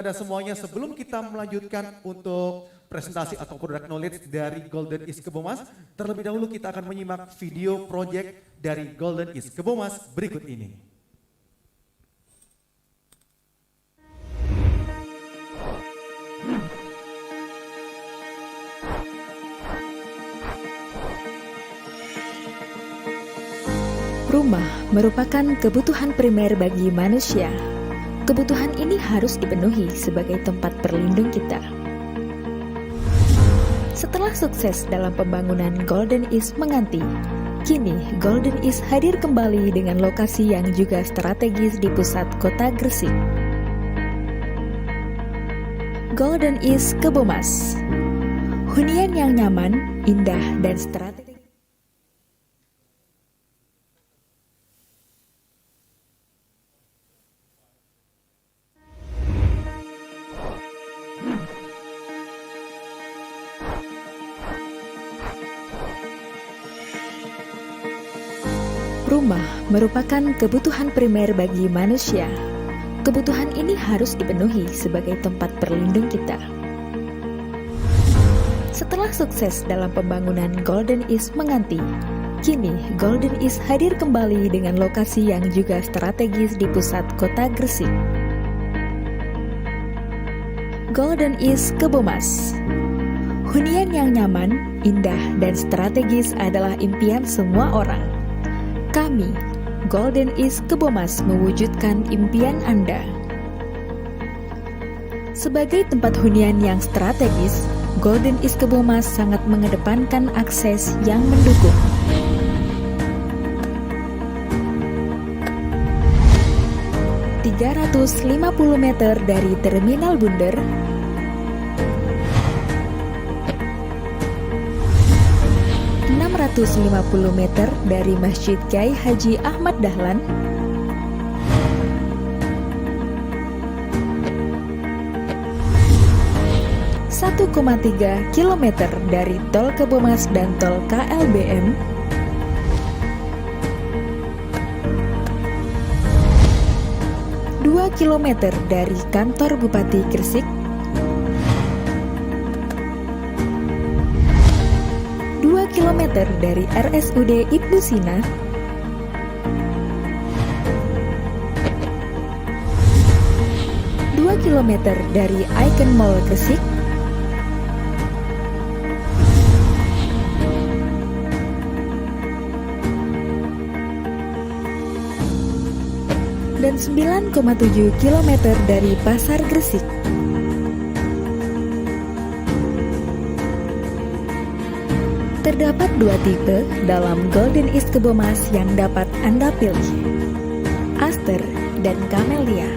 Pada semuanya, sebelum kita melanjutkan untuk presentasi atau product knowledge dari Golden East Kebomas, terlebih dahulu kita akan menyimak video project dari Golden East Kebomas berikut ini. Rumah merupakan kebutuhan primer bagi manusia. Kebutuhan ini harus dipenuhi sebagai tempat berlindung kita. Setelah sukses dalam pembangunan Golden East Menganti, kini Golden East hadir kembali dengan lokasi yang juga strategis di pusat kota Gresik. Golden East Kebomas, hunian yang nyaman, indah, dan strategis. Rumah merupakan kebutuhan primer bagi manusia. Kebutuhan ini harus dipenuhi sebagai tempat berlindung kita. Setelah sukses dalam pembangunan Golden East Menganti, kini Golden East hadir kembali dengan lokasi yang juga strategis di pusat kota Gresik. Golden East Kebomas, hunian yang nyaman, indah, dan strategis adalah impian semua orang. Kami, Golden East Kebomas, mewujudkan impian Anda. Sebagai tempat hunian yang strategis, Golden East Kebomas sangat mengedepankan akses yang mendukung. ...350 meter dari Terminal Bunder, 650 meter dari Masjid Kyai Haji Ahmad Dahlan, 1,3 km dari Tol Kebomas dan Tol KLBM, 2 km dari Kantor Bupati Gresik, 2 km dari RSUD Ibnu Sina, 2 km dari Icon Mall Gresik, dan 9,7 km dari Pasar Gresik. Terdapat dua tipe dalam Golden East Kebomas yang dapat Anda pilih, Aster dan Camellia.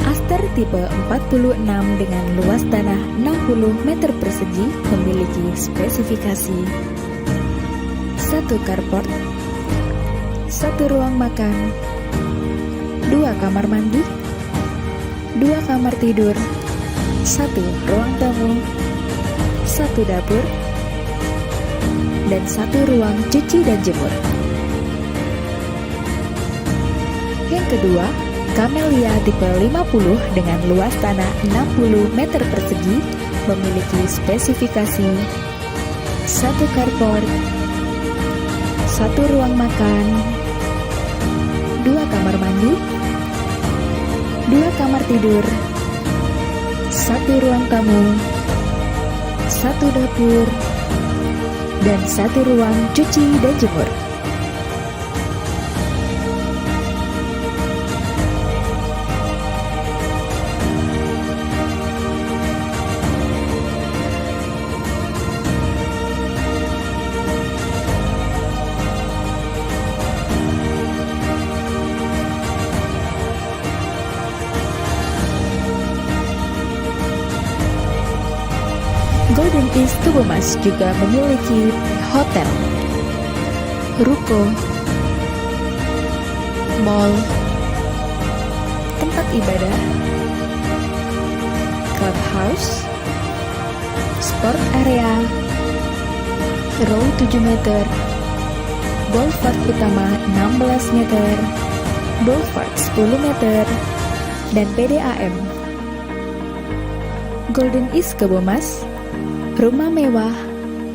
Aster tipe 46 dengan luas tanah 60 meter persegi memiliki spesifikasi 1 carport, 1 ruang makan, 2 kamar mandi, 2 kamar tidur, 1 ruang tamu, 1 dapur, dan 1 ruang cuci dan jemur. Yang kedua, Camellia tipe 50 dengan luas tanah 60 meter persegi memiliki spesifikasi 1 carport, 1 ruang makan, 2 kamar mandi, 2 kamar tidur, 1 ruang tamu, 1 dapur, dan 1 ruang cuci dan jemur. Golden East Kebomas juga memiliki hotel, ruko, mall, tempat ibadah, clubhouse, sport area, row 7 meter, boulevard utama 16 meter, Boulevard 10 meter, dan PDAM. Golden East Kebomas, rumah mewah,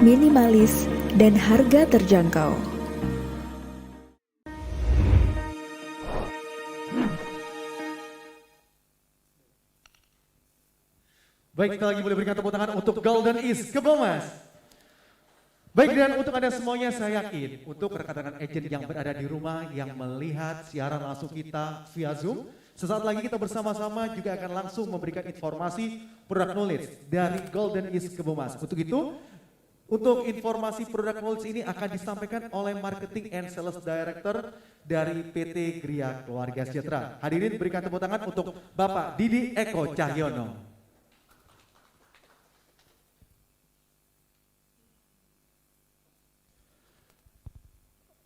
minimalis, dan harga terjangkau. Baik, kita lagi boleh berikan tepuk tangan untuk Golden East Kebomas. Baik, dan untuk Anda semuanya saya yakin, untuk rekan-rekan agent yang berada di rumah yang melihat siaran langsung kita via Zoom, sesaat lagi kita bersama-sama juga akan langsung memberikan informasi product knowledge dari Golden East Kebomas. Untuk itu, untuk informasi product knowledge ini akan disampaikan oleh Marketing and Sales Director dari PT Gria Keluarga Sejahtera. Hadirin berikan tepuk tangan untuk Bapak Didi Eko Cahyono.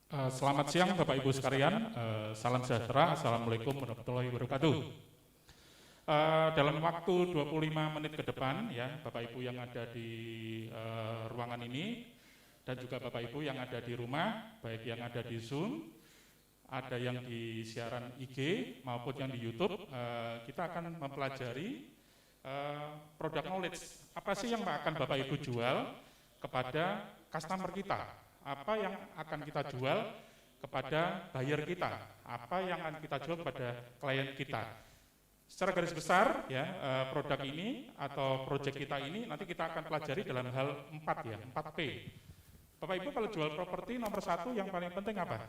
Selamat siang Bapak Ibu sekalian, salam sejahtera, Assalamualaikum warahmatullahi wabarakatuh. Dalam waktu 25 menit ke depan ya Bapak Ibu yang ada di ruangan ini dan juga Bapak Ibu yang ada di rumah, baik yang ada di Zoom, ada yang di siaran IG maupun yang di YouTube, kita akan mempelajari product knowledge. Apa sih yang akan Bapak Ibu jual kepada customer kita? Apa yang akan kita jual kepada buyer kita, apa yang akan kita jual kepada klien kita. Secara garis besar ya produk ini atau project kita ini nanti kita akan pelajari dalam hal 4 ya, 4P. Bapak Ibu kalau jual properti nomor 1 yang paling penting apa?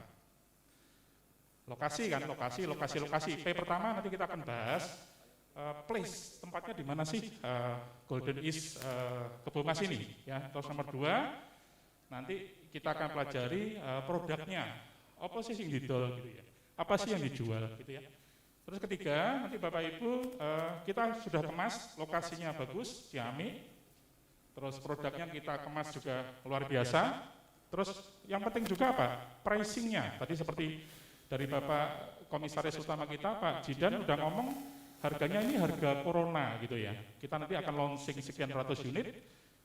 Lokasi kan, lokasi. P pertama nanti kita akan bahas place, tempatnya di mana sih Golden East Kebomas ini ya. Terus nomor 2 nanti kita akan pelajari produknya, apa sih yang didol gitu ya, apa sih yang dijual gitu ya. Terus ketiga, nanti Bapak Ibu kita sudah kemas, lokasinya bagus, Ciami. Terus produknya kita kemas juga luar biasa. Terus yang penting juga apa? Pricingnya. Tadi seperti dari Bapak Komisaris Utama kita, Pak Jidan udah ngomong harganya ini harga corona gitu ya. Kita nanti akan launching sekian ratus unit,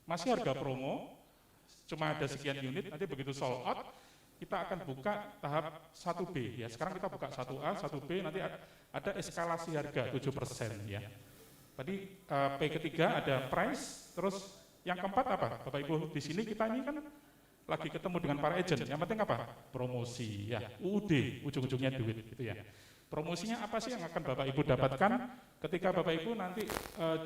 masih harga promo. Cuma ada sekian unit, nanti begitu sold out, kita akan buka tahap 1B ya. Sekarang kita buka 1A, 1B, nanti ada eskalasi harga 7% ya. Tadi P ketiga ada price, terus yang keempat apa? Bapak Ibu di sini kita ini kan lagi ketemu dengan para agent. Yang penting apa? Promosi ya, UUD, ujung-ujungnya duit gitu ya. Promosinya apa sih yang akan Bapak Ibu dapatkan ketika Bapak Ibu nanti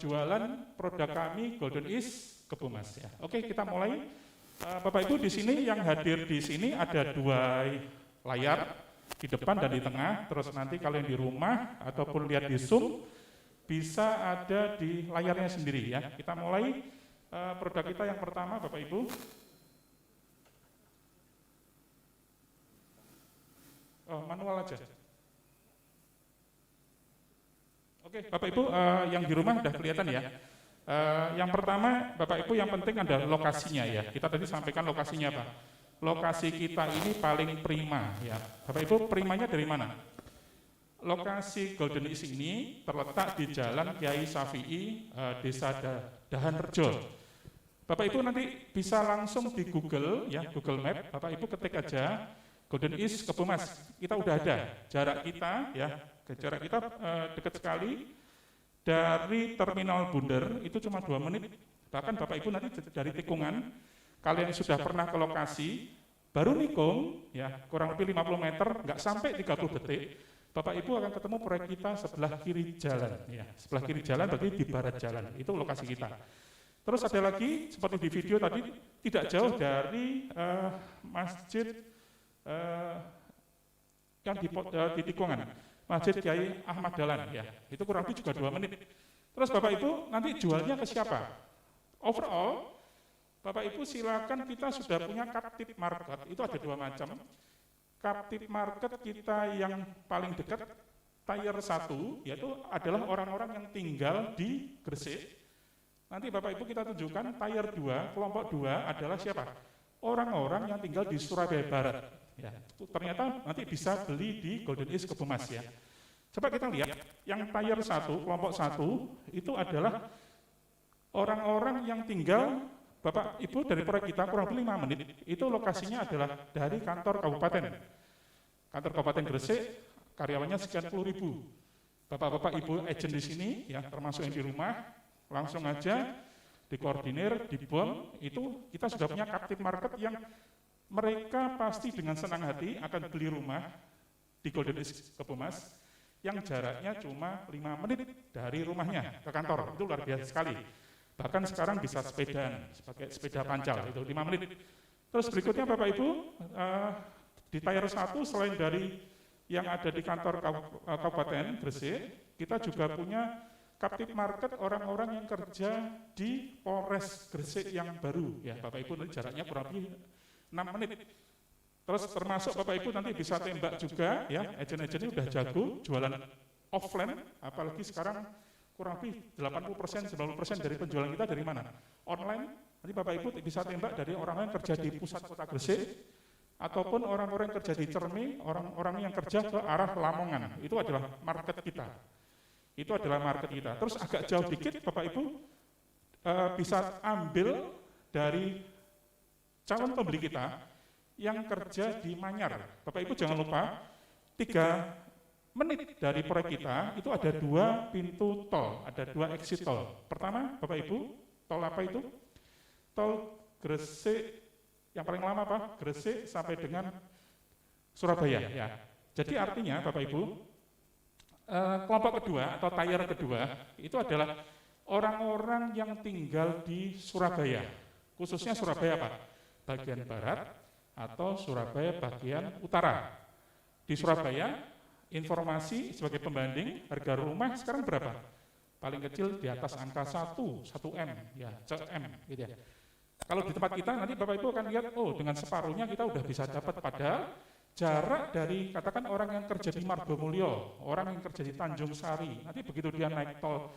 jualan produk kami Golden East Kebomas ya. Oke, kita mulai. Bapak Ibu di sini yang hadir di sini ada 2 layar di depan dan di tengah. Terus nanti kalau yang di rumah ataupun lihat di Zoom bisa ada di layarnya sendiri ya. Kita mulai produk kita yang pertama Bapak Ibu. Oh, manual aja. Oke, Bapak Ibu yang di rumah sudah kelihatan ya. Yang pertama Bapak Ibu yang penting adalah lokasinya ya. Kita tadi sampaikan lokasinya Pak. Lokasi kita ini paling prima ya. Bapak Ibu primanya dari mana? Lokasi Golden East ini terletak di Jalan Kiai Syafi'i, Desa Dahan Rejo. Bapak Ibu nanti bisa langsung di Google ya, Google Map. Bapak Ibu ketik aja Golden East Kebomas. Kita udah ada jarak kita ya. Jarak kita dekat sekali. Dari Terminal Bunder itu cuma 2 menit, bahkan Bapak Ibu nanti dari tikungan, kalian sudah pernah ke lokasi, baru nikung, ya kurang lebih 50 meter, nggak sampai 30 detik, Bapak Ibu akan ketemu proyek kita sebelah kiri jalan, ya sebelah kiri jalan berarti di barat jalan, itu lokasi kita. Terus ada lagi, seperti di video tadi, tidak jauh dari masjid yang di tikungan. Masjid Kiai Ahmad Dahlan ya, itu kurang lebih juga 2 menit. Terus Bapak Ibu nanti jualnya ke siapa? Overall, Bapak Ibu silakan kita sudah punya captive market, itu ada 2 macam. Captive market kita yang paling dekat, tier 1, yaitu adalah orang-orang yang tinggal di Gresik. Nanti Bapak Ibu kita tunjukkan tier 2, kelompok 2 adalah siapa? Orang-orang yang tinggal di Surabaya Barat. Ya, ternyata nanti bisa beli di Golden East Kebomas ya. Coba kita lihat, yang tier 1, kelompok 1, itu adalah orang-orang yang tinggal, Bapak Ibu dari proyek kita kurang lebih 5 menit, itu lokasinya adalah dari kantor kabupaten. Kantor Kabupaten Gresik, karyawannya sekian puluh ribu. Bapak-bapak, ibu agent di sini, ya termasuk yang di rumah, langsung aja dikoordinir, dibom, itu kita sudah punya captive market yang mereka pasti dengan senang hati akan beli rumah di Golden East Kebomas yang jaraknya cuma 5 menit dari rumahnya ke kantor. Itu luar biasa sekali. Bahkan sekarang bisa sepedaan, pakai sepeda pancal, itu 5 menit. Terus berikutnya Bapak Ibu, di tier 1 selain dari yang ada di kantor Kabupaten Gresik, kita juga punya captive market orang-orang yang kerja di Polres Gresik yang baru. Ya Bapak Ibu, nanti jaraknya kurang lebih 6 menit. Terus termasuk Bapak Ibu nanti bisa tembak juga, ya agen-agen ini udah jago jualan offline, apalagi sekarang kurang lebih 80%, 90% dari penjualan kita dari mana? Online. Nanti Bapak Ibu bisa tembak dari orang-orang yang kerja di pusat kota Gresik, ataupun orang-orang yang kerja di Cermi, orang-orang yang kerja ke arah Lamongan. Itu adalah market kita. Itu adalah market kita. Terus agak jauh dikit Bapak Ibu bisa ambil dari calon pembeli kita yang kerja di Manyar. Bapak Ibu jangan lupa 3 menit dari proyek kita itu ada 2 pintu tol, ada 2 exit tol. Pertama Bapak Ibu, tol apa itu? Tol Gresik yang paling lama apa? Gresik sampai dengan Surabaya. Ya. Jadi artinya Bapak Ibu, kelompok kedua atau tier kedua itu adalah orang-orang yang tinggal di Surabaya, khususnya Surabaya Pak, bagian barat atau Surabaya bagian utara. Di Surabaya, informasi sebagai pembanding harga rumah sekarang berapa? Paling kecil di atas angka 1M, ya, CM, gitu ya. Kalau di tempat kita nanti Bapak Ibu akan lihat, oh dengan separuhnya kita udah bisa dapat, padahal jarak dari katakan orang yang kerja di Margomulyo, orang yang kerja di Tanjung Sari, nanti begitu dia naik tol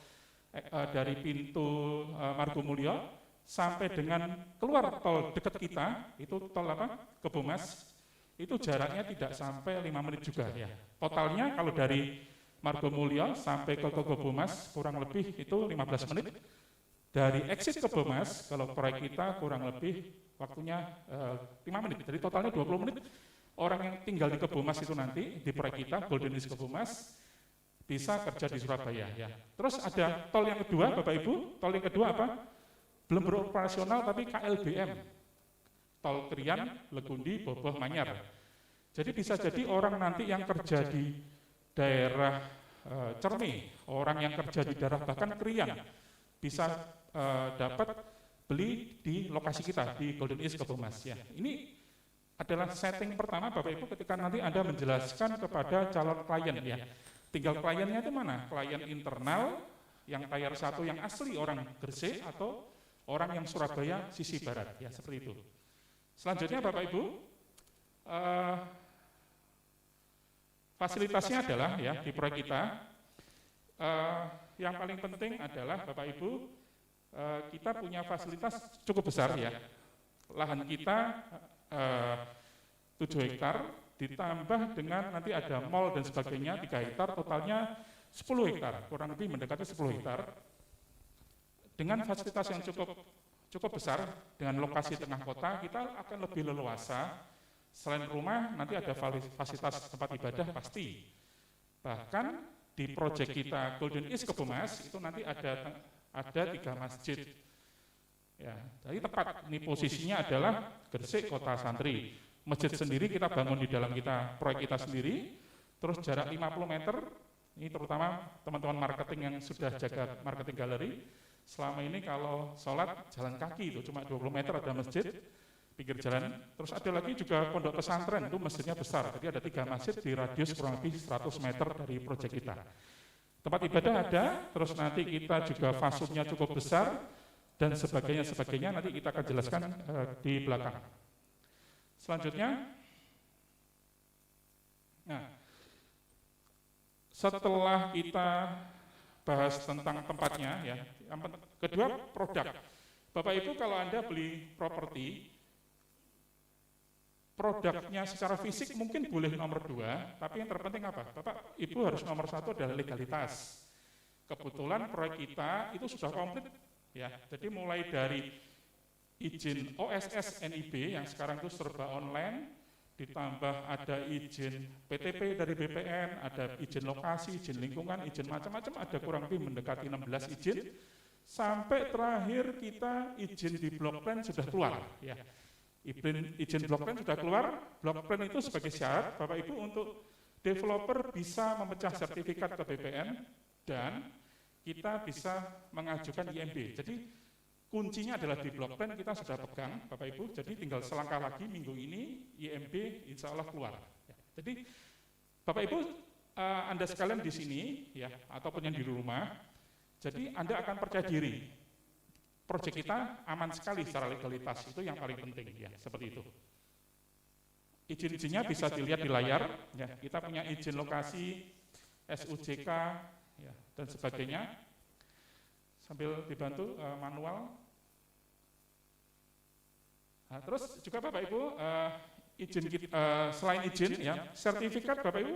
dari pintu Margomulyo sampai dengan keluar tol dekat kita, itu tol apa? Kebomas, itu jaraknya tidak sampai 5 menit juga ya. Totalnya kalau dari Margomulyo sampai ke Kebomas kurang lebih itu 15 menit. Dari exit Kebomas, kalau proyek kita kurang lebih waktunya 5 menit, jadi totalnya 20 menit. Orang yang tinggal di Kebomas itu nanti, di proyek kita, Golden East Kebomas, bisa kerja di Surabaya. Ya. Terus ada tol yang kedua, Bapak Ibu, tol yang kedua apa? Belum beroperasional tapi KLBM, Tol Krian, Legundi, Boboh, Manyar. Jadi bisa jadi orang nanti yang kerja di daerah Cermi, orang yang kerja di daerah bahkan Krian, bisa dapat beli di lokasi kita di Golden East Kebomas. Ya, ini adalah setting pertama Bapak Ibu ketika nanti Anda menjelaskan kepada calon klien ya. Tinggal kliennya itu mana? Klien internal yang tier 1 yang asli orang Gresik atau orang yang Surabaya sisi barat ya, seperti itu. Selanjutnya Bapak Ibu, fasilitasnya adalah ya di proyek kita yang paling penting adalah Bapak Ibu, kita punya fasilitas cukup besar ya. Lahan kita 7 hektar ditambah dengan nanti ada mall dan sebagainya 3 hektar, totalnya 10 hektar, kurang lebih mendekati 10 hektar. Dengan fasilitas yang cukup besar, dengan lokasi tengah kota, kita akan lebih leluasa. Selain rumah, nanti ada fasilitas tempat ibadah pasti. Bahkan di proyek kita Golden East Kebomas itu nanti ada 3 masjid. Ya, jadi tepat ini posisinya adalah Gresik Kota Santri. Masjid sendiri kita bangun di dalam proyek kita sendiri. Terus jarak 50 meter, ini terutama teman-teman marketing yang sudah jaga marketing galeri. Selama ini kalau sholat jalan kaki itu cuma 20 meter ada masjid pinggir jalan. Terus ada lagi juga pondok pesantren, itu masjidnya besar. Jadi ada 3 masjid di radius kurang lebih 100 meter dari proyek kita. Tempat ibadah ada, terus nanti kita juga fasumnya cukup besar, dan sebagainya nanti kita akan jelaskan di belakang. Selanjutnya, nah, setelah kita bahas tentang tempatnya, ya, yang kedua produk. Bapak Ibu kalau Anda beli properti, produknya secara fisik mungkin boleh nomor 2, tapi yang terpenting apa? Bapak Ibu harus nomor 1 adalah legalitas. Kebetulan proyek kita itu sudah komplit, ya. Jadi mulai dari izin OSS NIB yang sekarang itu serba online, ditambah ada izin PTP dari BPN, ada izin lokasi, izin lingkungan, izin macam-macam, ada kurang lebih mendekati 16 izin, sampai terakhir kita izin di block plan sudah keluar. Ya. Izin block plan sudah keluar, block plan itu sebagai syarat Bapak Ibu untuk developer bisa memecah sertifikat ke BPN dan kita bisa mengajukan IMB. Jadi kuncinya adalah di block plan kita sudah pegang Bapak Ibu, jadi tinggal selangkah lagi minggu ini IMB insya Allah keluar. Ya. Jadi Bapak Ibu, Anda sekalian di sini ya ataupun yang di rumah, jadi Anda akan percaya diri. Proyek kita aman sekali secara legalitas, itu yang paling penting ya, seperti itu. Izin-izinnya bisa dilihat di layar, ya. Kita punya izin lokasi, SUJK, ya, dan sebagainya. Sambil dibantu manual. Nah, terus juga Bapak Ibu, izin selain izin, ya, sertifikat Bapak Ibu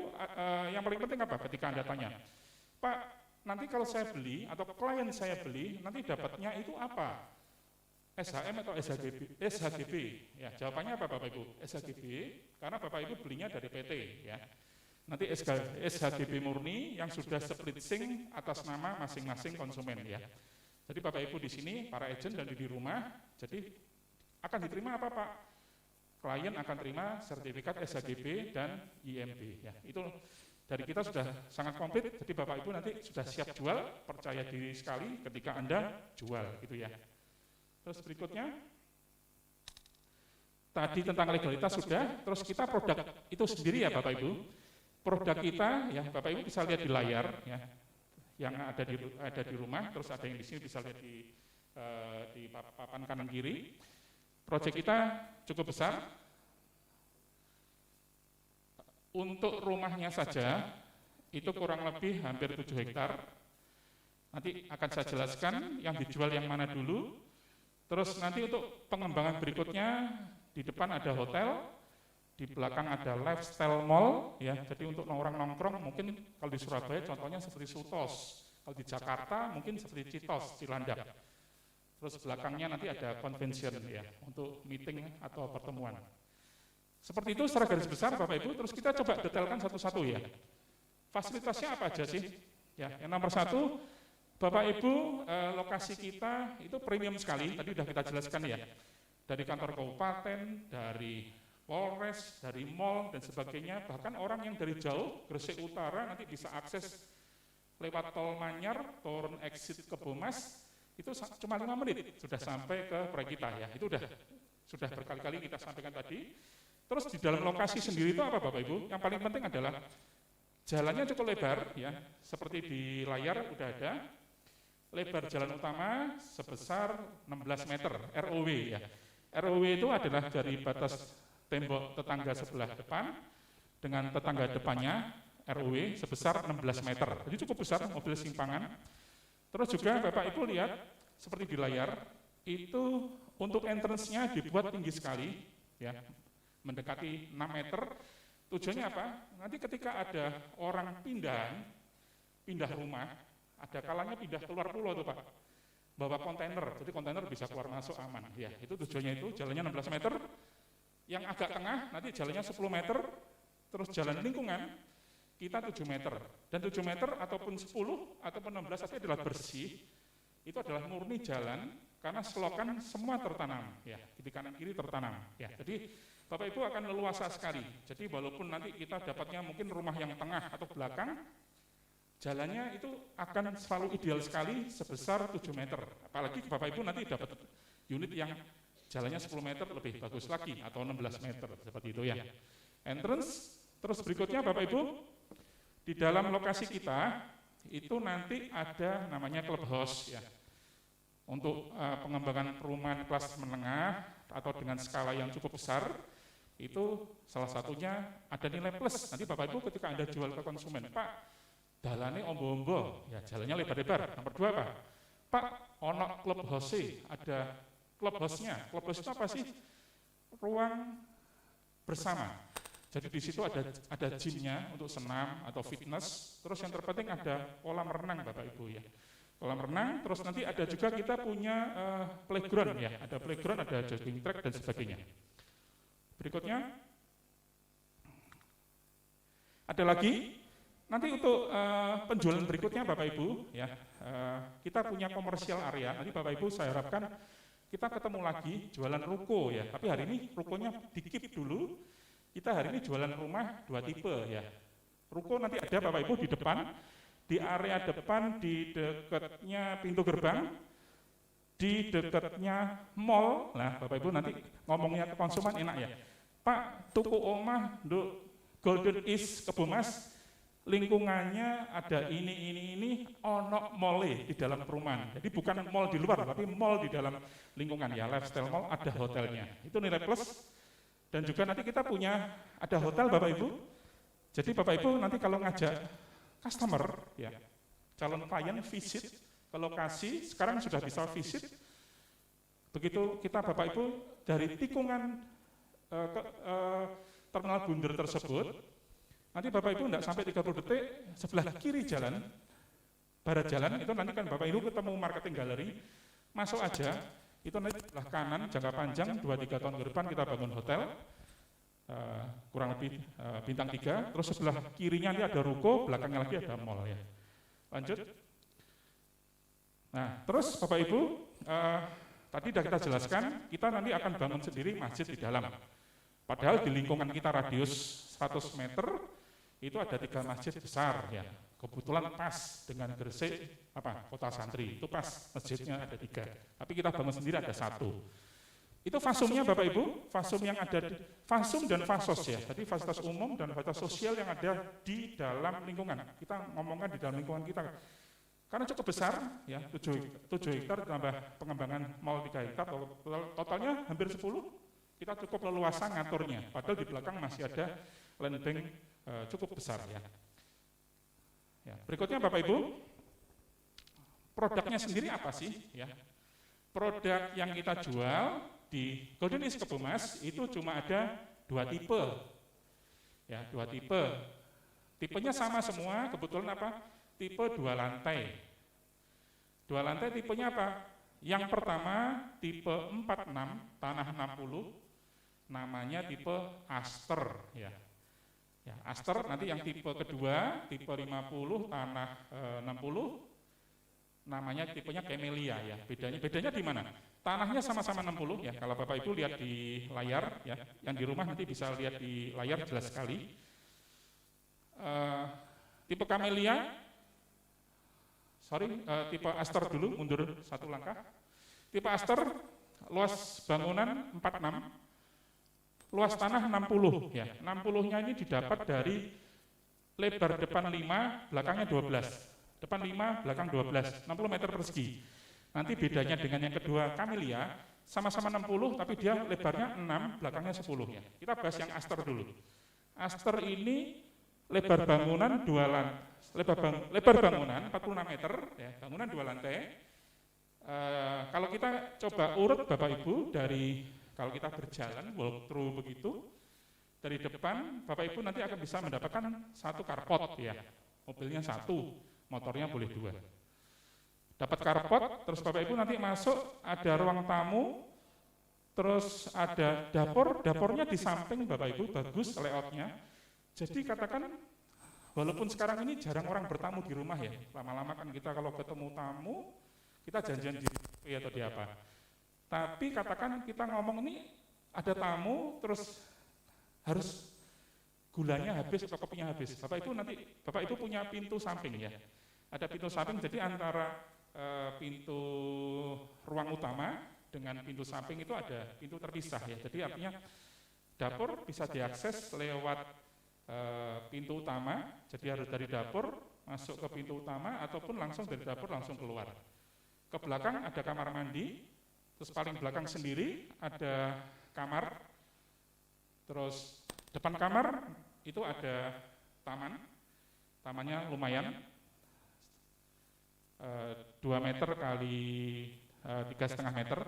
yang paling penting apa? Ketika Anda tanya, Pak, nanti kalau saya beli atau klien saya beli, nanti dapatnya itu apa? SHM atau SHGB? SHGB. Ya, jawabannya apa Bapak Ibu? SHGB, karena Bapak Ibu belinya dari PT. Ya. Nanti SHGB murni yang sudah split sync atas nama masing-masing konsumen. Ya. Jadi Bapak Ibu di sini, para agent dan di rumah, jadi akan diterima apa Pak? Klien akan terima sertifikat SHGB dan IMB. Ya, itu dari kita sudah sangat komplit, jadi Bapak Ibu nanti sudah siap jual, percaya diri sekali ketika Anda jual, gitu ya. Terus berikutnya, tadi tentang legalitas sudah, terus kita produk itu sendiri ya Bapak Ibu. Produk kita, ya Bapak Ibu bisa lihat di layar, ya, yang ada di rumah, terus ada yang di sini bisa lihat di papan kanan kiri. Proyek kita cukup besar. Untuk rumahnya saja, itu kurang lebih hampir 7 hektar. Nanti akan saya jelaskan yang dijual yang mana dulu. Terus nanti untuk pengembangan berikutnya, di depan ada hotel, di belakang ada lifestyle mall, ya. Jadi untuk orang nongkrong, mungkin kalau di Surabaya contohnya seperti Sutos. Kalau di Jakarta mungkin seperti Citos, Cilandak. Terus belakangnya nanti ada convention, ya, untuk meeting atau pertemuan. Seperti itu secara garis besar Bapak Ibu, terus kita coba detailkan satu-satu ya. Fasilitasnya apa aja sih? Ya, yang nomor satu, Bapak Ibu, lokasi kita itu premium sekali, tadi sudah kita jelaskan ya. Dari kantor kabupaten, dari Polres, dari mall dan sebagainya, bahkan orang yang dari jauh, Gresik Utara nanti bisa akses lewat tol Manyar, turun exit Kebomas, itu cuma 5 menit sudah sampai ke proyek kita ya. Itu sudah berkali-kali kita sampaikan tadi. Terus di dalam lokasi sendiri itu apa Bapak Ibu? Yang paling penting adalah jalannya cukup lebar, ya, seperti di layar udah ada. Lebar jalan utama sebesar 16 meter, ROW ya. ROW itu adalah dari batas tembok tetangga sebelah depan dengan tetangga depannya ROW sebesar 16 meter. Jadi cukup besar mobil simpangan. Terus juga Bapak Ibu lihat seperti di layar itu untuk entrance-nya dibuat tinggi sekali, ya. Mendekati 6 meter, tujuannya apa? Nanti ketika ada orang pindah rumah, ada kalanya pindah keluar pulau tuh Pak, bawa kontainer, jadi kontainer bisa keluar masuk aman. Ya, itu tujuannya itu, jalannya 16 meter, yang agak tengah nanti jalannya 10 meter, terus jalan lingkungan, kita 7 meter. Dan 7 meter ataupun 10 ataupun 16 itu adalah bersih, itu adalah murni jalan, karena selokan semua tertanam, ya, di kanan kiri tertanam. Ya, jadi Bapak Ibu akan leluasa sekali. Jadi walaupun nanti kita dapatnya mungkin rumah yang tengah atau belakang, jalannya itu akan selalu ideal sekali sebesar 7 meter. Apalagi Bapak Ibu nanti dapat unit yang jalannya 10 meter lebih bagus lagi atau 16 meter seperti itu ya. Entrance, terus berikutnya Bapak Ibu, di dalam lokasi kita itu nanti ada namanya clubhouse ya. Untuk pengembangan perumahan kelas menengah atau dengan skala yang cukup besar, itu salah satunya ada nilai plus. Nanti Bapak Ibu ketika Anda jual ke konsumen, Pak, dalane ombo-ombo, ya jalannya lebar-lebar. Nomor 2 Pak, Pak, ono clubhouse, ada clubhouse-nya. Clubhouse itu apa sih? Ruang bersama. Jadi di situ ada gym-nya untuk senam atau fitness. Terus yang terpenting ada kolam renang Bapak Ibu ya. Kolam renang, terus nanti ada juga kita punya playground ya. Ada playground, ada jogging track dan sebagainya. Berikutnya, Ada lagi, nanti untuk penjualan berikutnya Bapak Ibu, ya, kita punya komersial area. Nanti Bapak Ibu saya harapkan kita ketemu lagi jualan ruko ya. Tapi hari ini rukonya dikip dulu. Kita hari ini jualan rumah 2 tipe ya. Ruko nanti ada Bapak Ibu di depan, di area depan di dekatnya pintu gerbang, di dekatnya mall. Nah Bapak Ibu nanti ngomongnya ke konsumen enak ya. Pak, tuku omah nduk Golden East Kebomas, lingkungannya ada ini, ono mall di dalam perumahan. Jadi bukan mall di luar, tapi mall di dalam lingkungan ya, lifestyle mall, ada hotelnya. Itu nilai plus. Dan juga nanti kita punya, ada hotel Bapak Ibu. Jadi Bapak Ibu nanti kalau ngajak customer, ya, calon klien visit ke lokasi, sekarang sudah bisa visit. Begitu kita Bapak Ibu dari tikungan terminal Bunder tersebut, nanti Bapak Ibu tidak sampai 30 detik, sebelah kiri jalan, barat jalan, itu nanti kan Bapak Ibu ketemu marketing gallery, masuk aja, itu nanti sebelah kanan, jangka panjang, 2-3 tahun ke depan kita bangun hotel, kurang lebih bintang 3, terus sebelah kirinya nanti ada ruko, belakangnya lagi ada mall ya. Lanjut. Nah, terus Bapak Ibu, tadi sudah kita jelaskan, kita nanti akan bangun sendiri masjid di dalam. Padahal di lingkungan kita radius 100 meter, itu ada 3 masjid besar ya. Kebetulan pas dengan Gresik, Kota Santri, itu pas masjidnya ada 3. Tapi kita bangun sendiri ada 1. Itu fasumnya Bapak Ibu, fasum yang ada, fasum dan fasos ya. Jadi fasilitas umum dan fasilitas sosial yang ada di dalam lingkungan. Kita ngomongkan di dalam lingkungan kita. Karena cukup besar, ya 7 hektar tambah pengembangan mall 3 hektar, totalnya hampir 10, kita cukup leluasa ngaturnya. Padahal di belakang masih ada land bank cukup besar ya. Ya. Berikutnya Bapak Ibu, produknya sendiri apa sih? Ya. Produk yang kita jual di Golden East Kebomas itu cuma ada 2 tipe, ya 2 tipe. Tipenya sama semua, kebetulan apa? Tipe 2 lantai. 2 lantai tipenya apa? Yang pertama tipe 46 tanah 60, namanya tipe Aster ya. Ya, Aster nanti yang tipe kedua, tipe 50 tanah 60, namanya tipenya Camellia ya. Bedanya di mana? Tanahnya sama-sama 60 ya. Kalau Bapak Ibu lihat di layar ya, yang di rumah nanti bisa lihat di layar jelas sekali. Tipe Camellia, tipe Aster dulu, mundur 1 langkah. Tipe Aster luas bangunan 46. Luas tanah 60 ya. 60-nya ini didapat dari lebar depan 5, belakangnya 12. Depan 5, belakang 12, 60 meter persegi. Nanti bedanya dengan yang kedua Camellia, sama-sama 60 tapi dia lebarnya 6, belakangnya 10 ya. Kita bahas yang Aster dulu. Aster ini lebar bangunan 2 lantai. Lebar bangunan 46 meter ya, bangunan 2 lantai. Kalau kita coba urut Bapak Ibu dari kalau kita berjalan walkthrough begitu dari depan, Bapak Ibu nanti akan bisa mendapatkan 1 carport ya, mobilnya 1, motornya boleh 2. Dapat carport, terus Bapak Ibu nanti masuk ada ruang tamu, terus ada dapur, dapurnya di samping Bapak Ibu bagus layoutnya. Jadi katakan walaupun sekarang ini jarang orang bertamu di rumah ya, lama-lama kan kita kalau ketemu tamu kita janjian di atau di apa. Tapi katakan kita ngomong ini ada tamu terus harus gulanya habis atau kopinya habis. Bapak Ibu punya pintu samping ya. Ada pintu samping jadi antara pintu ruang utama dengan pintu samping itu ada pintu terpisah ya. Jadi artinya dapur bisa diakses lewat pintu utama. Jadi harus dari dapur masuk ke pintu utama ataupun langsung dari dapur langsung keluar. Ke belakang ada kamar mandi. Terus paling belakang sendiri ada kamar, terus depan kamar itu ada taman, tamannya lumayan, 2 meter kali 3,5 meter.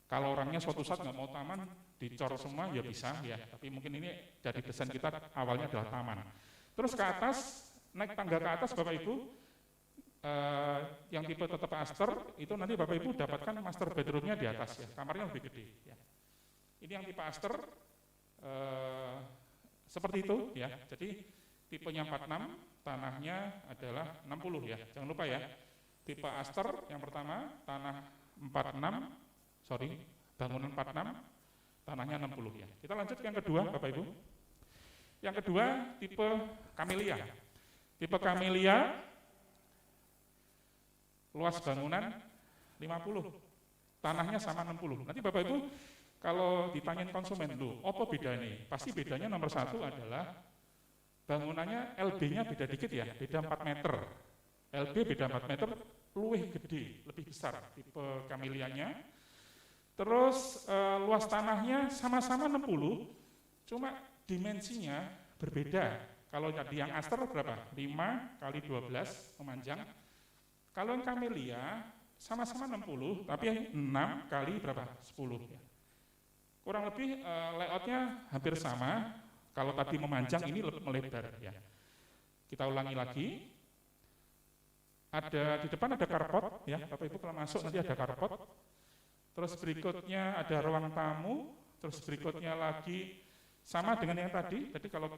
Kalau orangnya suatu saat nggak mau taman, dicor semua ya bisa ya, tapi mungkin ini dari desain kita awalnya adalah taman. Terus ke atas, naik tangga ke atas Bapak Ibu, yang tipe tetap Aster itu nanti Bapak Ibu dapatkan master bedroomnya di atas ya, kamarnya lebih gede ya. Ini yang tipe Aster seperti itu ya. Jadi tipenya 46, tanahnya adalah 60 ya. Jangan lupa ya. Tipe Aster yang pertama, tanah 46, bangunan 46, tanahnya 60 ya. Kita lanjut ke yang kedua, Bapak Ibu. Yang kedua, tipe Camellia. Tipe Camellia, luas bangunan 50, tanahnya sama 60. Nanti Bapak Ibu kalau ditanyain konsumen, apa beda ini? Pasti bedanya nomor satu adalah bangunannya LB-nya beda dikit ya, beda 4 meter. LB beda 4 meter, luwih gede, lebih besar tipe Camellia-nya. Terus luas tanahnya sama-sama 60, cuma dimensinya berbeda. Kalau tadi yang Aster berapa? 5 kali 12 memanjang. Kalau yang Camellia sama-sama 60, tapi yang 6 kali berapa? 10 ya. Kurang lebih layoutnya hampir sama. Kalau tadi memanjang, ini melebar ya. Kita ulangi lagi. Di depan ada carport ya, Bapak Ibu kalau masuk nanti ada carport. Terus berikutnya ada ruang tamu, terus berikutnya lagi sama dengan yang tadi. Jadi kalau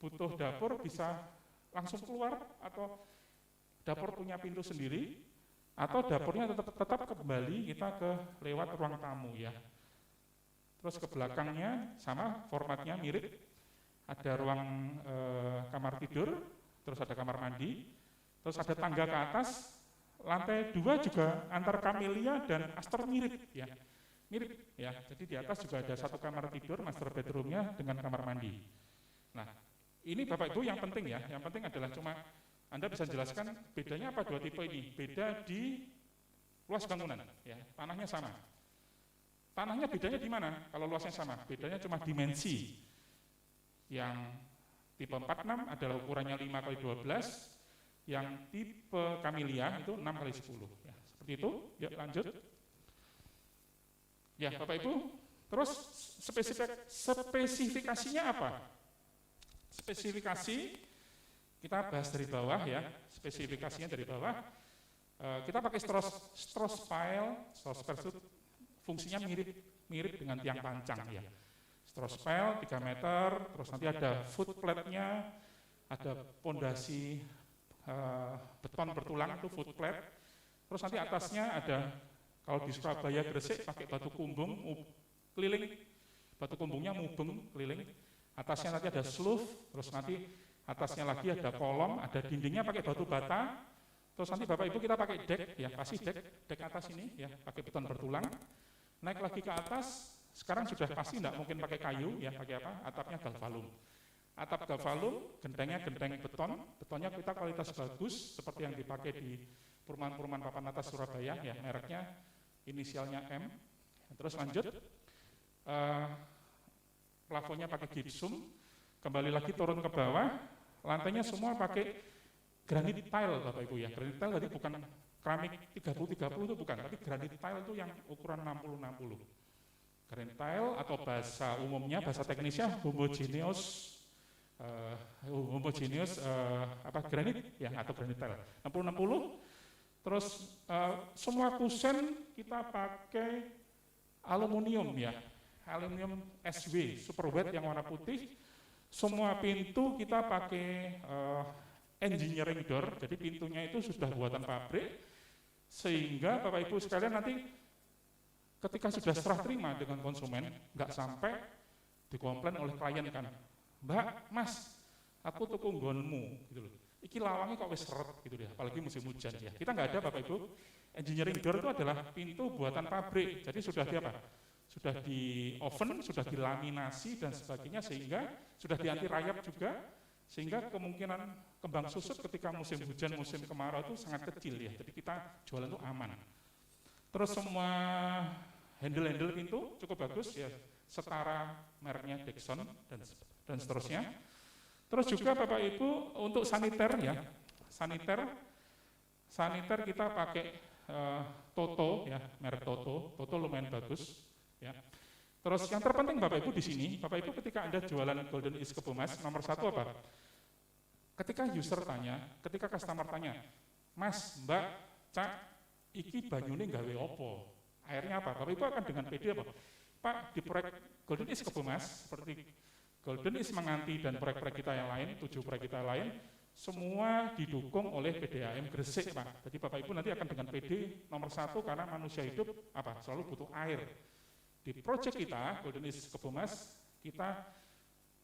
butuh dapur bisa langsung keluar, atau dapur punya pintu sendiri, atau dapurnya tetap kembali kita ke lewat ruang tamu ya. Terus ke belakangnya sama, formatnya mirip, ada ruang kamar tidur, terus ada kamar mandi, terus ada tangga ke atas. Lantai 2 juga antar Camellia dan Aster mirip ya. Mirip ya. Jadi di atas juga ada satu kamar tidur, master bedroomnya dengan kamar mandi. Nah, ini Bapak Ibu yang penting ya. Yang penting adalah cuma Anda bisa jelaskan bedanya apa dua tipe ini. Beda di luas bangunan ya. Tanahnya sama. Tanahnya bedanya di mana? Kalau luasnya sama, bedanya cuma dimensi. Yang tipe 46 adalah ukurannya 5 kali 12. Yang tipe Camellia itu 6 kali 10 ya. Seperti itu. Yuk lanjut. Ya, Bapak Ibu. Terus spesifikasinya apa? Spesifikasi kita bahas dari bawah ya. Spesifikasinya dari bawah. Kita pakai strass pile itu fungsinya mirip dengan tiang pancang ya. Strass pile 3 meter, terus nanti ada foot plate-nya, ada pondasi beton bertulang itu foot plate. Terus nanti atasnya ada, kalau di Surabaya Gresik pakai batu kumbung keliling, batu kumbungnya mubeng keliling. Atasnya nanti ada slough, terus nanti atasnya lagi ada kolom, ada dindingnya pakai batu bata. Terus nanti Bapak Ibu kita pakai deck ya, pasti deck atas ini ya, pakai beton bertulang. Naik lagi ke atas, sekarang sudah pasti tidak mungkin pakai kayu ya, pakai apa? Atapnya galvalum. Atap galvalum, gentengnya genteng beton, betonnya kita kualitas bagus seperti yang dipakai di perumahan-perumahan papan atas Surabaya ya, mereknya inisialnya M. Terus lanjut, plafonnya pakai gypsum, kembali lagi turun ke bawah, lantainya semua pakai granit tile Bapak Ibu ya. Granit tile tadi bukan keramik 30-30 itu bukan, tapi granit tile itu yang ukuran 60-60. Granit tile atau bahasa umumnya, bahasa teknisnya homogeneous granit ya, atau granit tile 60-60. Terus semua kusen kita pakai aluminium ya, aluminium SW super wet yang warna putih. Semua pintu kita pakai engineering door, jadi pintunya itu sudah buatan pabrik, sehingga Bapak Ibu sekalian nanti ketika sudah serah terima dengan konsumen, nggak sampai dikomplain oleh klien kan, Mbak, Mas, aku tuku nggonmu, gitu loh. Iki lawangnya kok wis seret gitu deh, apalagi musim hujan ya. Kita nggak ada Bapak Ibu. Engineering door itu adalah pintu buatan pabrik, jadi sudah di apa? Sudah di oven, sudah dilaminasi dan sebagainya, sehingga sudah di anti rayap juga, sehingga kemungkinan kembang susut ketika musim hujan, musim kemarau itu sangat kecil ya. Jadi kita jualan itu aman. Terus semua handle pintu cukup bagus ya, setara mereknya Dexon dan seterusnya. Terus juga Bapak Ibu untuk saniter ya, saniter kita pakai Toto ya, merek Toto lumayan bagus ya. Terus yang terpenting Bapak Ibu di sini, Bapak Ibu ketika Anda jualan Golden East Kebomas, nomor satu apa? Ketika user tanya, ketika customer tanya, Mas, Mbak, Cak, iki banyune gawe opo? Airnya apa? Bapak Ibu akan dengan pede apa? Pak, di proyek Golden East Kebomas, seperti Golden East Menganti dan proyek-proyek kita yang lain, 7 proyek kita lain, semua didukung oleh PDAM Gresik, Pak. Jadi Bapak Ibu nanti akan dengan PD nomor 1 karena manusia hidup selalu butuh air. Di proyek kita, Golden East Kebomas, kita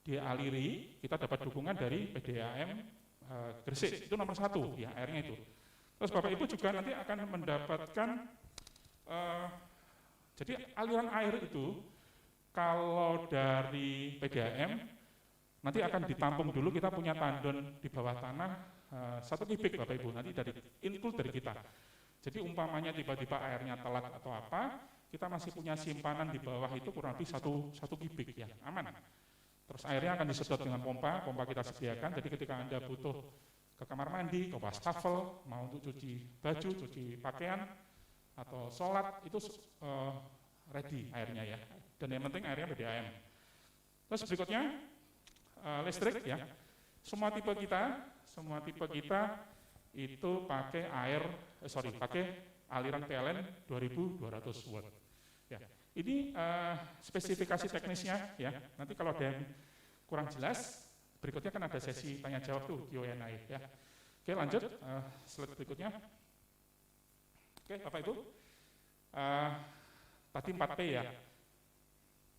dialiri, kita dapat dukungan dari PDAM Gresik, itu nomor 1 ya airnya itu. Terus Bapak Ibu juga nanti akan mendapatkan, jadi aliran air itu kalau dari PDAM nanti akan ditampung dulu, kita punya tandon di bawah tanah 1 kubik Bapak Ibu, nanti include dari kita. Jadi umpamanya tiba-tiba airnya telat atau apa, kita masih punya simpanan di bawah itu kurang lebih 1 kubik ya, aman. Terus airnya akan disedot dengan pompa kita sediakan, jadi ketika Anda butuh ke kamar mandi, ke wastafel, mau untuk cuci baju, cuci pakaian, atau sholat, itu ready airnya ya. Dan yang penting airnya PDAM. Terus berikutnya, listrik ya. Semua tipe kita itu pakai pakai aliran PLN 2200 watt. Ya. Ini spesifikasi teknisnya ya. Nanti kalau ada yang kurang jelas, berikutnya kan ada sesi tanya jawab tuh Q&A ya. Oke, lanjut slide berikutnya. Oke, Bapak Ibu. Tadi 4P ya.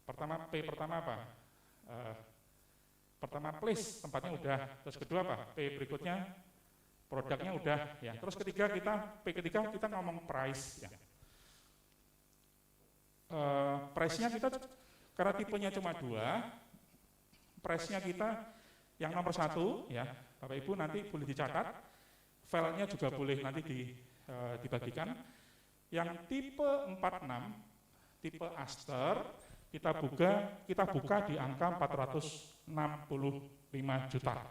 Pertama apa? Pertama place, tempatnya udah. Terus kedua apa? P berikutnya produknya udah ya. Terus ketiga kita ngomong price ya. Price-nya kita karena tipenya cuma 2, price-nya kita yang nomor 1 ya, Bapak Ibu nanti boleh dicatat, filenya juga boleh nanti dibagikan. Yang tipe 46, tipe Aster, kita buka di angka 465 juta.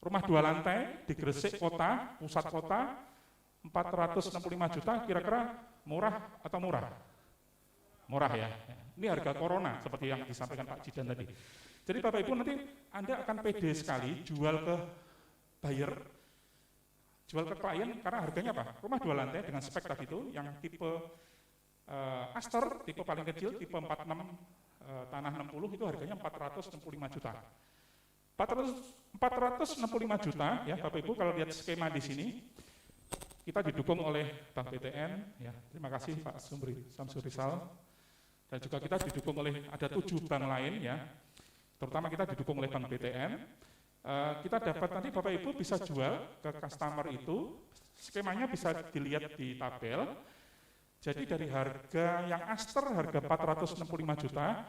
Rumah 2 lantai di Gresik kota, pusat kota, 465 juta, kira-kira murah atau murah? Murah ya. Ini harga corona seperti yang disampaikan Pak Jidan tadi. Jadi Bapak Ibu nanti Anda akan pede sekali jual ke buyer, jual ke klien karena harganya apa? Rumah 2 lantai dengan spek tadi itu yang tipe Aster, tipe paling kecil, tipe 46 tanah 60 itu harganya 465 juta. 465 juta ya Bapak Ibu kalau lihat skema di sini kita didukung oleh Bank BTN ya. Terima kasih Pak Samsuri Rizal. Dan juga kita didukung oleh ada 7 bank lain ya, terutama kita didukung oleh Bank BTN. Kita dapat nanti Bapak Ibu bisa jual ke customer itu, skemanya bisa dilihat di tabel. Jadi dari harga yang Aster harga 465 juta,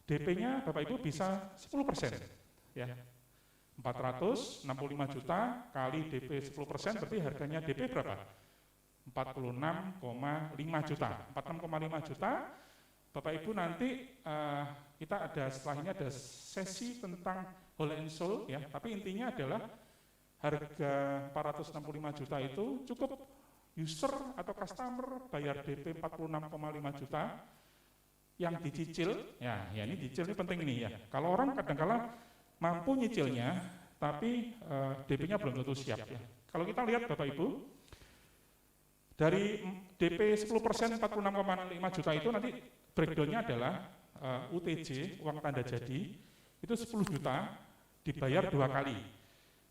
DP-nya Bapak Ibu bisa 10% ya. 465 juta kali DP 10% berarti harganya DP berapa? 46,5 juta. 46,5 juta. Bapak Ibu nanti kita ada setelah ini ada sesi tentang whole and soul ya, tapi intinya adalah harga 465 juta itu cukup user atau customer bayar DP 46,5 juta yang dicicil ya ini dicicil ini penting ini ya. Kalau orang kadang-kala mampu nyicilnya tapi DP-nya belum tentu siap ya. Kalau kita lihat Bapak Ibu dari DP 10% 46,5 juta itu nanti breakdown-nya adalah UTJ, uang tanda jadi, itu 10 juta dibayar 2 kali.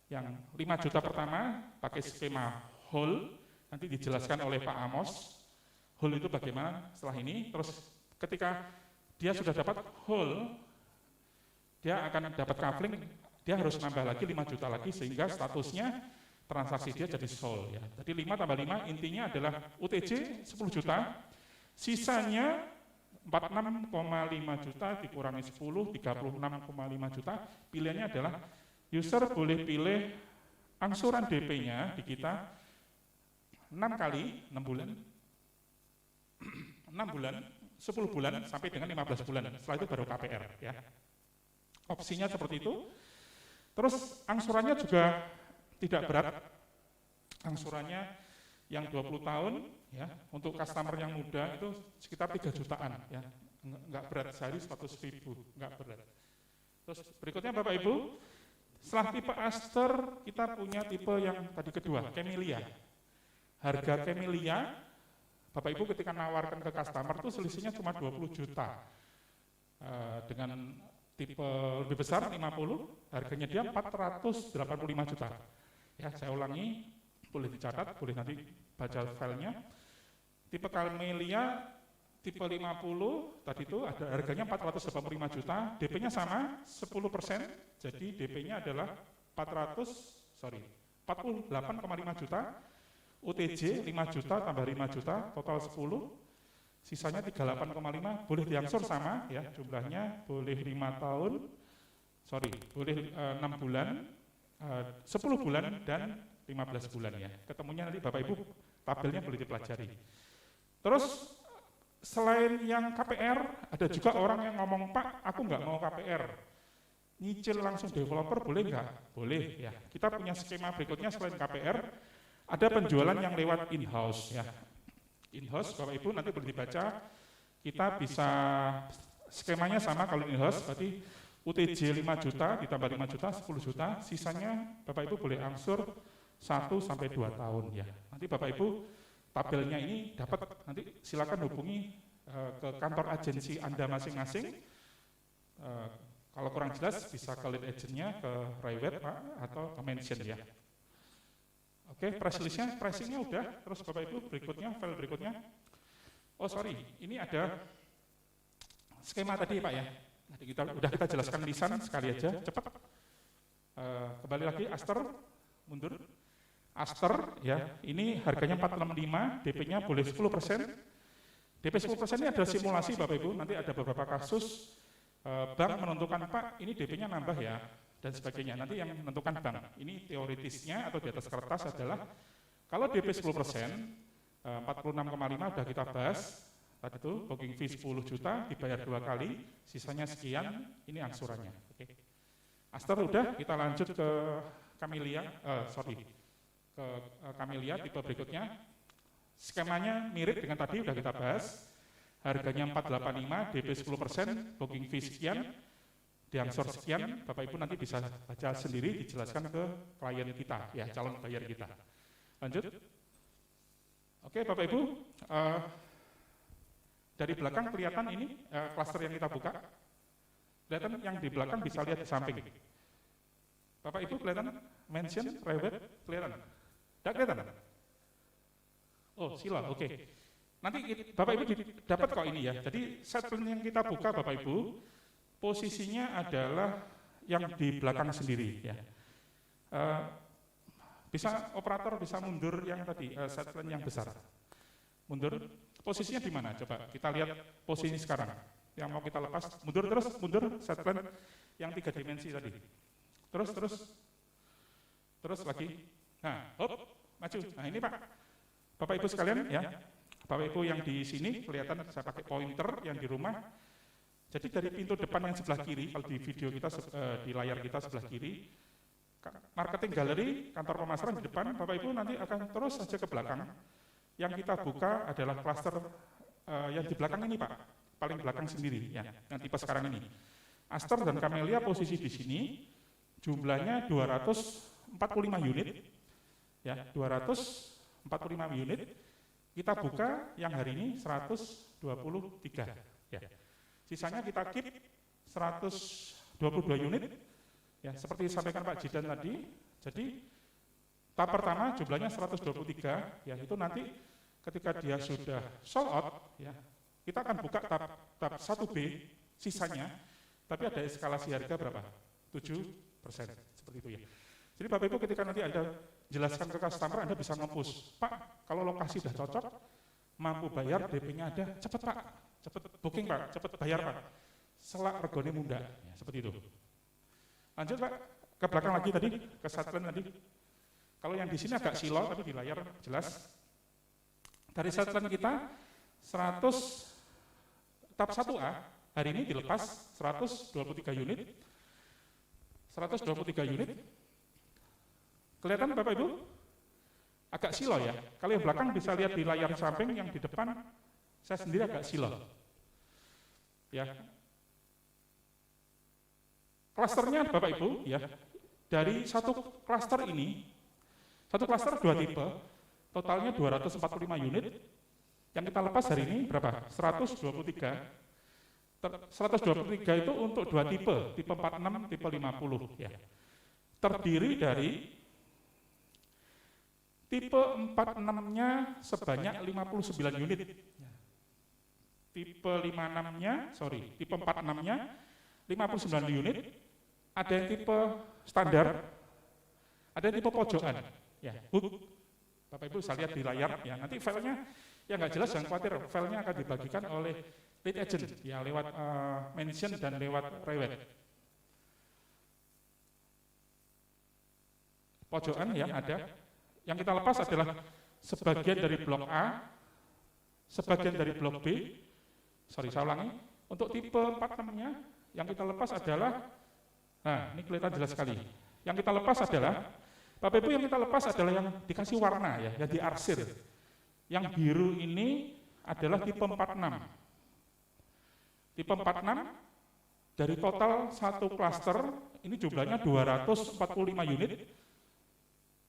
Yang 5 juta pertama pakai skema whole, nanti dijelaskan oleh Pak Amos. Whole itu bagaimana setelah ini, terus ketika dia sudah dapat whole, dia akan dapat coupling, dia harus nambah lagi 5 juta lagi sehingga statusnya transaksi dia jadi sold. Ya. Jadi 5 tambah 5 intinya adalah UTJ 10 juta, sisanya 46,5 juta dikurangi 10, 36,5 juta, pilihannya adalah user boleh pilih angsuran DP-nya di kita 6 kali, 6 bulan, 6 bulan, 10 bulan, sampai dengan 15 bulan, setelah itu baru KPR. Ya. Opsinya seperti itu, terus angsurannya juga tidak berat, angsurannya yang 20 tahun, ya, untuk customer yang muda itu sekitar 3 jutaan, ya, enggak berat, sehari 100.000, enggak berat. Terus berikutnya Bapak Ibu, setelah tipe Aster kita punya tipe yang tadi kedua, Camellia. Harga Camellia, Bapak Ibu ketika nawarkan ke customer itu selisihnya cuma 20 juta dengan tipe lebih besar 50, harganya dia 485 juta. Ya, saya ulangi, boleh dicatat, boleh nanti baca filenya. Tipe Camellia tipe 50 tadi itu ada harganya 485 juta, DP-nya sama 10%, jadi DP-nya adalah 48,5 juta, UTJ 5 juta tambah 5 juta, total 10, sisanya 38,5, boleh diangsur sama ya, jumlahnya boleh 5 tahun, boleh 6 bulan, 10 bulan dan 15 bulan ya. Ketemunya nanti Bapak Ibu, tabelnya boleh dipelajari. Terus selain yang KPR, ada juga orang yang ngomong, Pak, aku nggak mau KPR, nyicil langsung developer boleh nggak? Boleh ya. Kita punya skema berikutnya selain KPR, ada penjualan yang lewat in-house ya. In-house, Bapak Ibu nanti boleh dibaca, kita bisa skemanya sama kalau in-house, berarti UTJ 5 juta ditambah 5 juta, 10 juta, sisanya Bapak Ibu boleh angsur 1 sampai 2 tahun ya. Nanti Bapak Ibu tabelnya ini dapat, nanti silakan hubungi ke kantor agensi Anda masing-masing. Kalau kurang jelas bisa ke lead agentnya, ke Raywet Pak, atau ke Mention ya. Oke, pricingnya udah. Terus Bapak Ibu berikutnya, file berikutnya. Oh sorry, ini ada skema tadi Pak ya. Nanti kita jelaskan lisan sekali aja, cepat. Kembali lagi, Aster, mundur. Aster ya, ini harganya 465, DP-nya boleh 10%. DP 10% ini ada simulasi Bapak Ibu, nanti ada beberapa kasus bank menentukan Pak, ini DP-nya nambah ya, dan sebagainya. Nanti yang menentukan bank. Ini teoritisnya atau di atas kertas adalah kalau DP 10%, 46,5 sudah kita bahas. Tadi itu booking fee 10 juta dibayar 2 kali, sisanya sekian, ini angsurannya. Oke. Aster udah, kita lanjut ke Camellia, ke Camellia tipe berikutnya. Skemanya mirip dengan tadi udah kita bahas. Harganya 485, DP 10%, booking fee sekian, diangsur sekian. Bapak Ibu nanti bisa baca sendiri, dijelaskan ke klien kita, ya calon bayar kita. Lanjut. Oke Bapak Ibu, dari belakang kelihatan ini klaster yang kita buka. Kelihatan yang di belakang bisa lihat di samping. Bapak Ibu kelihatan Mention, Raywet, kelihatan? Tidak kelihatan? Oh, sila, oke. Nanti Bapak Ibu dapat kok ini ya. Jadi settlement yang kita buka Bapak Ibu, posisinya adalah yang di belakang sendiri ya. Bisa operator bisa mundur yang tadi, settlement yang besar. Mundur, posisinya di mana? Coba kita lihat posisi sekarang. Yang mau kita lepas, mundur terus, mundur, settlement yang 3 dimensi tadi. Terus lagi. Nah, maju. Nah ini Pak, Bapak Ibu sekalian ya, Bapak Ibu yang di sini kelihatan saya pakai pointer yang di rumah. Jadi dari pintu depan yang sebelah kiri, kalau di video kita di layar kita sebelah kiri, marketing gallery, kantor pemasaran di depan, Bapak Ibu nanti akan terus saja ke belakang. Yang kita buka adalah klaster yang di belakang ini Pak, paling belakang sendiri ya, yang tipe sekarang ini. Aster dan Camellia posisi di sini, jumlahnya 245 unit, ya 245 unit. Kita buka yang hari ini 123, ya. Sisanya kita keep 122 unit, ya seperti disampaikan Pak Jidan tadi. Jadi tahap pertama jumlahnya 123, ya itu nanti ketika dia sudah sold out, ya kita akan buka tahap 1B sisanya, tapi ada eskalasi harga berapa? 7%, seperti itu ya. Jadi Bapak Ibu ketika nanti Anda jelaskan ke customer, Anda bisa nge-push, Pak kalau lokasi sudah cocok, mampu bayar, DP-nya ada, cepat Pak, cepat booking Pak, cepat bayar Pak, selak regone munda, ya, seperti itu. Lanjut Pak, ke belakang lagi tadi, ke settlement tadi. Kalau yang di sini agak silo, tapi di layar jelas. Dari settlement kita, 100, tahap 1A, hari ini dilepas 123 unit. 123 unit. Kelihatan Bapak Ibu? Agak silo ya. Kalau yang belakang bisa lihat di layar samping, yang di depan, saya sendiri agak silo. Ya. Klasternya Bapak Ibu, ya. Dari satu klaster ini, satu klaster 2 tipe, totalnya 245 unit. Yang kita lepas hari ini berapa? 123. 123 itu untuk dua tipe 46, tipe 50 ya. Terdiri dari tipe 46-nya sebanyak 59 unit. Tipe 56-nya, tipe 46-nya 59 unit. Ada yang tipe standar, ada yang tipe pojokan. Ya, Bapak Ibu saya lihat di layar ya. Nanti filenya yang nggak jelas jangan khawatir, filenya akan dibagikan oleh lead agent ya lewat mention dan lewat rewet. Pojokan yang ada, yang kita lepas adalah sebagian dari blok A, sebagian dari blok B. Saya ulangi. Untuk tipe 46-nya yang kita lepas adalah, nah ini kelihatan jelas sekali. Yang kita lepas adalah, Bapak Ibu yang kita lepas adalah yang dikasih warna ya, yang diarsir. Yang biru ini adalah tipe 46. Tipe 46 dari total satu klaster ini jumlahnya 245 unit.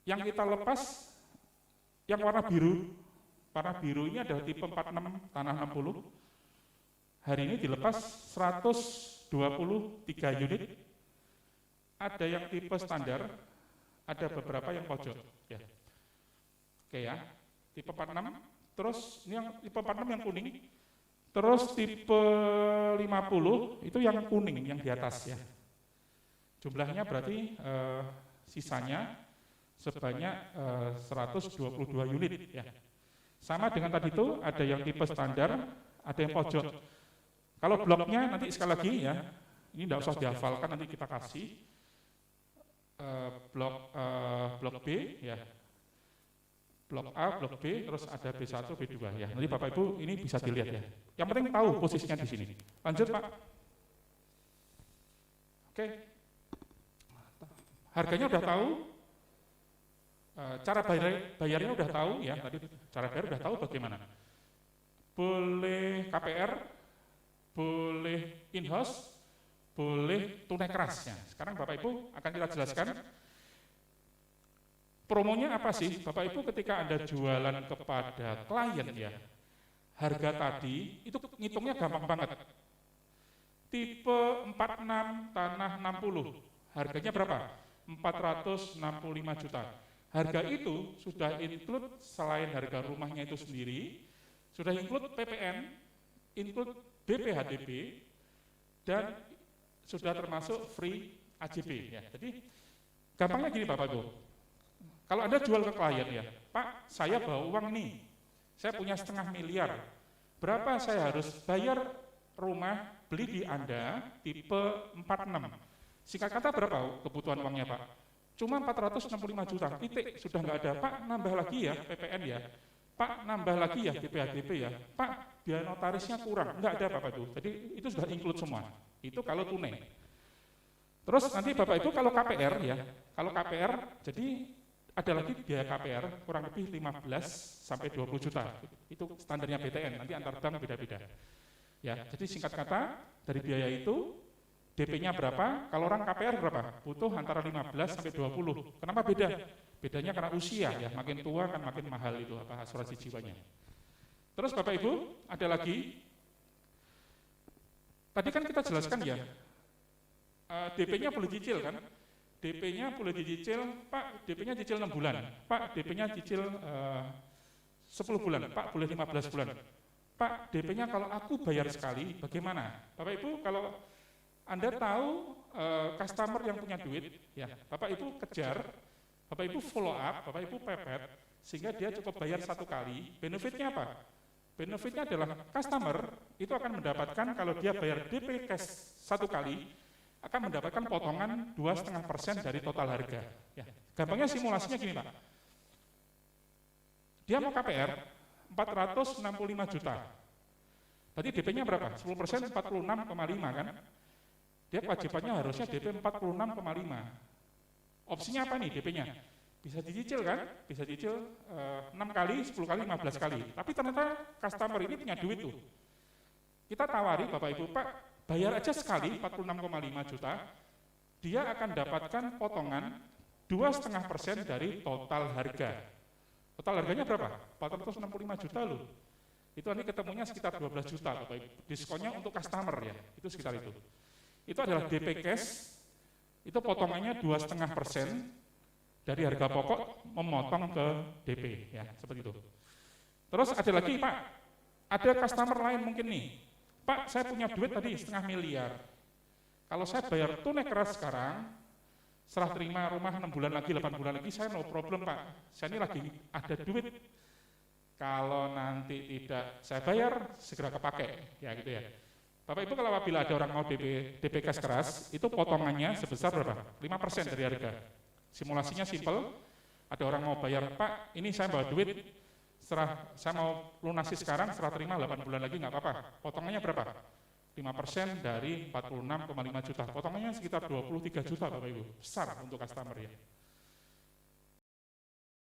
Yang kita lepas yang warna biru ini adalah tipe 46 tanah 60. Hari ini dilepas 123 unit. Ada yang tipe standar, ada beberapa yang pojok ya. Oke ya. Tipe 46, terus ini yang tipe 46 yang kuning. Terus tipe 50 itu yang kuning yang di atas ya. Jumlahnya berarti sisanya sebanyak 122 unit ya. Sama dengan tadi itu ada yang tipe standar, ada yang pojok. Kalau bloknya nanti sekali lagi ya, ini tidak usah dihafalkan, nanti kita kasih blok B ya. Blok A, blok B, terus ada B1, B2 ya. Nanti Bapak Ibu ini bisa dilihat ya. Yang penting tahu posisinya di sini. Lanjut Pak. Oke. Harganya udah tahu. Cara bayarnya udah tahu ya. Tadi cara bayar udah tahu bagaimana. Boleh KPR, boleh in-house, boleh tunai kerasnya. Sekarang Bapak Ibu akan kita jelaskan promonya apa sih? Bapak Ibu ketika Anda jualan kepada klien ya, harga tadi itu ngitungnya gampang banget. Tipe 46 tanah 60, harganya berapa? 465 juta. Harga itu sudah include selain harga rumahnya itu sendiri, sudah include PPN, include BPHDB, dan sudah termasuk free AJB ya. Jadi gampangnya gini Bapak Ibu. Kalau Anda jual ke klien ya, Pak, saya bawa uang nih, saya punya 500 miliar, berapa saya harus bayar rumah beli di Anda tipe 46? Singkat kata berapa kebutuhan uangnya Pak? Cuma 465 juta, titik, sudah nggak ada. Pak, nambah lagi ya PPN ya, Pak, nambah lagi ya BPHDB ya, Pak, biaya notarisnya kurang, nggak ada Bapak Ibu. Jadi itu sudah include semua, itu kalau tunai. Terus nanti Bapak Ibu kalau KPR ya, kalau KPR jadi ada lagi biaya KPR kurang lebih 15 sampai 20 juta. Itu standarnya BTN, nanti antar bank beda-beda. Ya, jadi singkat kata dari biaya itu DP-nya berapa? Kalau orang KPR berapa? Butuh antara 15 sampai 20. Kenapa beda? Bedanya karena usia ya, makin tua kan makin mahal itu apa asuransi jiwanya. Terus Bapak Ibu, ada lagi. Tadi kan kita jelaskan ya. DP-nya boleh cicil kan? DP-nya boleh dicicil, Pak, DP-nya cicil 6 bulan, Pak, DP-nya cicil 10 bulan, Pak, boleh 15 bulan. Pak, DP-nya kalau aku bayar sekali, bagaimana? Bapak Ibu, kalau Anda tahu customer yang punya duit, ya, Bapak Ibu kejar, Bapak Ibu follow up, Bapak Ibu pepet, sehingga dia cukup bayar satu kali. Benefitnya apa? Benefitnya adalah customer itu akan mendapatkan kalau dia bayar DP cash satu kali, akan mendapatkan potongan 2,5% dari total harga. Ya. Gampangnya simulasinya gini Pak. Dia mau KPR 465 juta. Berarti DP-nya berapa? 10% 46,5 kan? Dia kewajibannya harusnya DP 46,5. Opsinya apa nih DP-nya? Bisa dicicil kan? Bisa dicicil 6 kali, 10 kali, 15 kali. Tapi ternyata customer ini punya duit tuh. Kita tawari Bapak Ibu, Pak, bayar aja sekali 46,5 juta, dia akan dapatkan potongan 2,5% dari total harga. Total harganya berapa? 465 juta loh. itu nanti ketemunya sekitar 12 juta Bapak Ibu. Diskonnya untuk customer ya, itu sekitar itu. Itu adalah DP cash, itu potongannya 2,5% dari harga pokok memotong ke DP ya, seperti itu. Terus ada lagi Pak, ada customer lain mungkin nih, Pak saya punya duit tadi 0,5 miliar. Kalau saya bayar tunai keras sekarang, serah terima rumah 6 bulan lagi, 8 bulan lagi, saya no problem Pak. Saya ini lagi ada duit. Kalau nanti tidak saya bayar, segera kepake. Ya gitu ya. Bapak Ibu kalau apabila ada orang mau DP cash keras, itu potongannya sebesar berapa? 5% dari harga. Simulasinya simple, ada orang mau bayar, Pak ini saya bawa duit, saya mau lunasi sekarang, serah terima 8 bulan lagi nggak apa-apa. Potongannya berapa? 5% dari 46,5 juta. Potongannya sekitar 23 juta Bapak Ibu. Besar untuk customer ya.